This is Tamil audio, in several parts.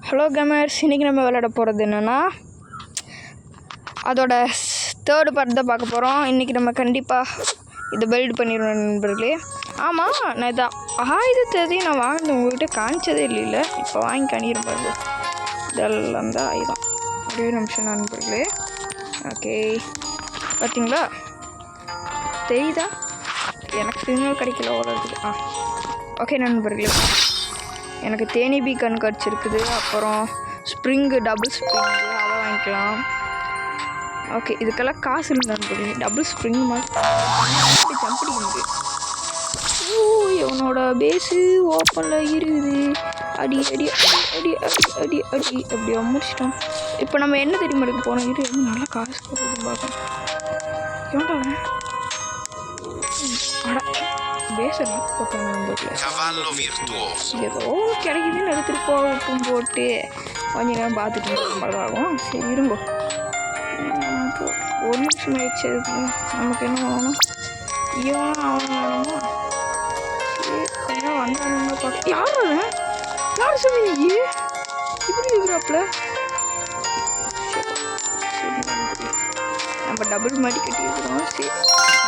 ஹலோ கேமர்ஸ், இன்றைக்கி நம்ம விளையாட போகிறது என்னென்னா அதோட தேர்டு பார்ட் தான் பார்க்க போகிறோம். இன்றைக்கி நம்ம கண்டிப்பாக இதை பில்ட் பண்ணிடுவோம் நண்பர்களே. ஆமாம், நான் இதை ஆயுதத்தையும் நான் வாங்கினது உங்கள்கிட்ட காமிச்சதே இல்லை. இப்போ வாங்கி காணிக்கிறேன் பாருங்க. இதெல்லாம் தான் ஆயுதம். ஒரே நிமிஷம் நண்பர்களே. ஓகே, பார்த்தீங்களா? தெரியுதா? எனக்கு சிக்னல் கிடைக்கல ஓடுறதுக்கு. ஓகே நண்பர்களே, எனக்கு தேனி பீ கண் கிடச்சிருக்குது. அப்புறம் ஸ்ப்ரிங்கு, டபுள் ஸ்ப்ரிங்கு, அதை வாங்கிக்கலாம். ஓகே, இதுக்கெல்லாம் காசு இல்லை நண்பர்களே. டபுள் ஸ்ப்ரிங் மாதிரி ஜம்பிடிங்க. இவனோட பேஸு ஓப்பனில் இருக்குது. அடி அடி அடி அடி அடி அடி அப்படி முடிச்சிட்டோம். இப்போ நம்ம என்ன தெரியுமா எடுக்க போனோம்? இது நல்லா காசு போடுறது பார்க்கணும். ஏன்டா பேசலாம் போட்டோம் நண்பர்களே. ஏதோ கிடைக்குதுன்னு எடுத்துகிட்டு போகட்டும் போட்டு கொஞ்ச நேரம் பார்த்துட்டு ஆகும். சரி இருங்கோ, ஒரு நிமிஷம் ஆயிடுச்சு. நமக்கு என்ன வேணும்? இவன் அவன் வேணுமா? சரி, கொஞ்சம் வந்தானுங்க பார்க்க. யார் அவன்? யார் சொன்னீங்க இப்படி இருக்கிறாப்புல? நம்ம டபுள் மாட்டி கட்டியிருக்கிறோம். சரி,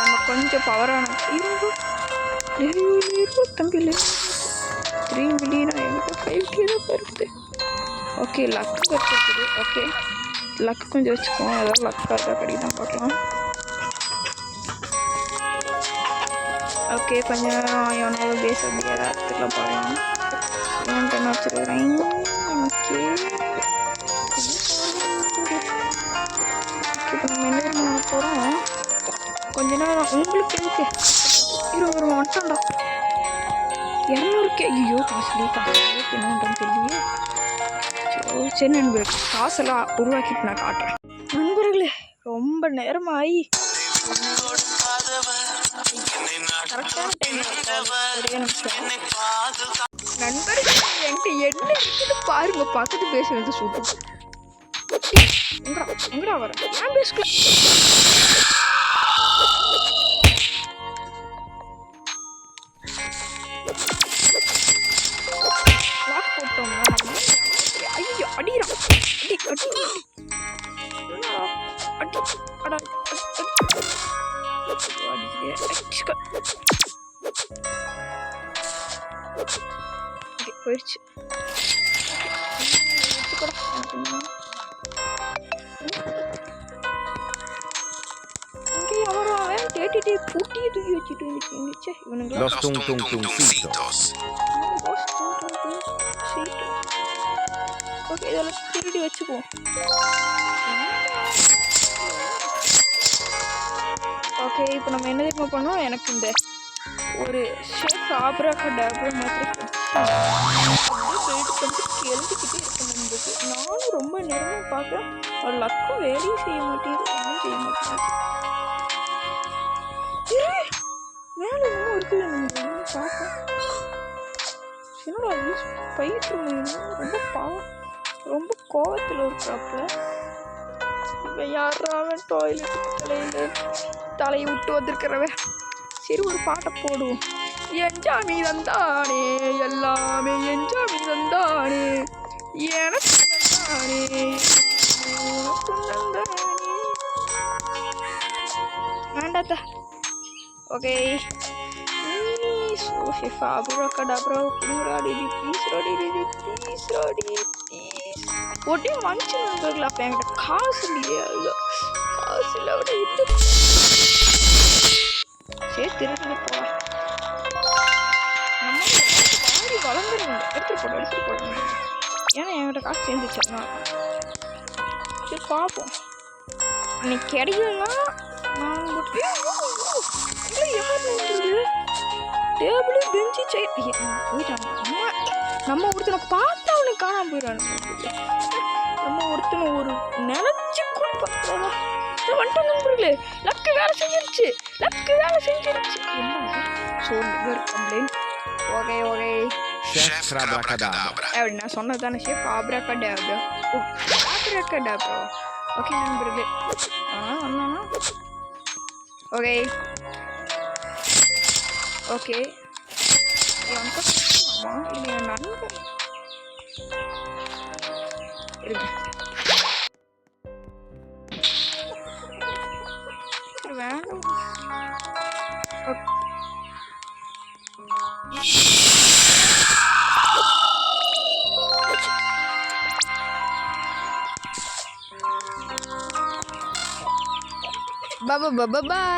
நம்ம கொஞ்சம் பவரான இருங்கோ. தம்பி 3 மில்லியனா? என்கிட்ட 5K தான் வருது. ஓகே, லக்கு வச்சுருக்குது. ஓகே, லக்கு கொஞ்சம் வச்சுக்குவோம். ஏதாவது லக்காக இருக்கா கிடைக்குதான் பார்க்கலாம். ஓகே, கொஞ்சம் நேரம் எவனோட பேச முடியாத இடத்துல பார்க்கலாம். இவன் என்ன வச்சுருக்கிறேன். ஓகே, இப்போ நம்ம என்ன பண்ண போகிறோம்? கொஞ்ச நேரம் உங்களுக்கு இருக்கு. 20 வந்துட்டோம்டா. 200K. ஐயோ, காசுலேயே என்னன்னு தெரியலையே. சரி நண்பர்களே, காசெல்லாம் உருவாக்கிட்டு நான் காட்டுறேன். நண்பர்களே, ரொம்ப நேரமாகி கரெக்டான டைம். ஒரே நிமிஷம் நண்பர்களே, என்கிட்ட என்ன இருக்குது பாருங்க. பக்கத்து பேசுறது சூப்பர். எங்கடா வர? நான் பேசுகிறேன். போயிடுச்சு. பூட்டியை தூக்கி வச்சுட்டு வந்துச்சு இவனுங்க. ஓகே, இதெல்லாம் திருடி வச்சுக்குவோம். ஓகே, இப்போ நம்ம என்ன தெரியுமா பண்ணோம்? எனக்கு இந்த ஒரு ஷேப் ஆப்ராகடாப்ரா மாதிரி பெல்ட் பண்ணிட்டு எழுதிக்கிட்டே இருக்கணும். நானும் ரொம்ப நேரமாக பார்க்க ஒரு லக்கும் வேலையும் செய்ய மாட்டேங்குது, ஒன்றும் செய்ய மாட்டேங்குது. மேலே இன்னும் இருக்குல்ல, நம்ம பார்க்க என்னோட பயிற்று ரொம்ப பாவம், ரொம்ப கோவத்தில் இருக்கிறாப்புல. இவன் யாராவன் டாய்லெட் தலையை விட்டு வந்திருக்கிறவன். சரி, ஒரு பாட்டை போடுவோம். என்ஜாமி தந்தானே எல்லாமே, என்ஜாமி தந்தானே எனக்கு தந்தானே வேண்டாத்தா. ஓகே, ஒட்டே மனுச்சு நண்பர்கள். அப்போ என்கிட்ட காசு இல்லையே, காசு இல்லை. விட இது சரி, திருட்டு போகலாம். நம்ம வாடி வளர்ந்துருங்க. எடுத்துகிட்டு போடணும். ஏன்னா என்கிட்ட காசு சேர்ந்துச்சுன்னா சரி பார்ப்போம். அன்னைக்கு கிடைக்கலன்னா நான் டேபிள் பெஞ்சு போயிட்டாங்க. நம்ம ஒருத்தனை பார்த்தா அவனுக்கு காணாமல் போயிடுவாங்க. நம்ம ஒருத்தனை ஒரு நினைச்சு கூட பார்த்தோம். வந்துட்டு நண்பர்களே, லக்கு வேலை செஞ்சிருச்சு. கம்ப்ளைண்ட். ஓகே அப்படி நான் சொன்னது தானே ஷேப் ஆப்ராகடாப்ரா. ஓகே நண்பர்களே, வந்தானா? ஓகே ஓகே இல்லை என் நண்பன் வேணும். பாய்.